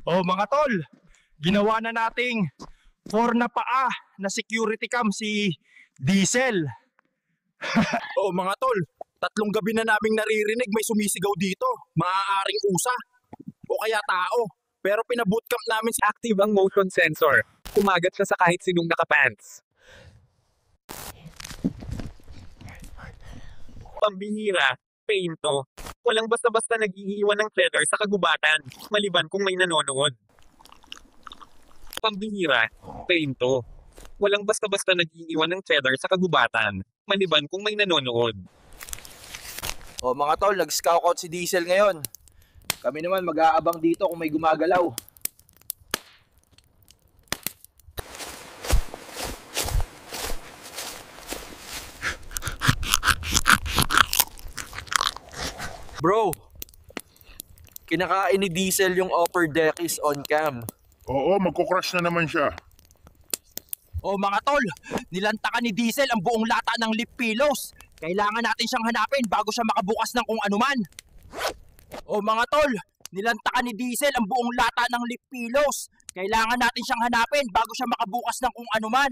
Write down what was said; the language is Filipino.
Oh mga tol, ginawa na nating 4 na paa na security cam si Diesel. Oo mga tol, 3 gabi na naming naririnig may sumisigaw dito. Maaaring usa o kaya tao. Pero pinabootcamp namin si Active ang motion sensor. Kumagat siya sa kahit sinong nakapants. Pambihira, Painto. Walang basta-basta nag-iiwan ng feather sa kagubatan, maliban kung may nanonood. Pambihira, Painto. Walang basta-basta nag-iiwan ng feather sa kagubatan, maliban kung may nanonood. O mga tol, nag-scout out si Diesel ngayon. Kami naman mag-aabang dito kung may gumagalaw. Bro, kinakain ni Diesel yung upper deck is on cam. Oo, magkukrush na naman siya. Oh mga tol, nilantakan ni Diesel ang buong lata ng lip pillows. Kailangan natin siyang hanapin bago siya makabukas ng kung anuman. Oh mga tol, nilantakan ni Diesel ang buong lata ng lip pillows. Kailangan natin siyang hanapin bago siya makabukas ng kung anuman.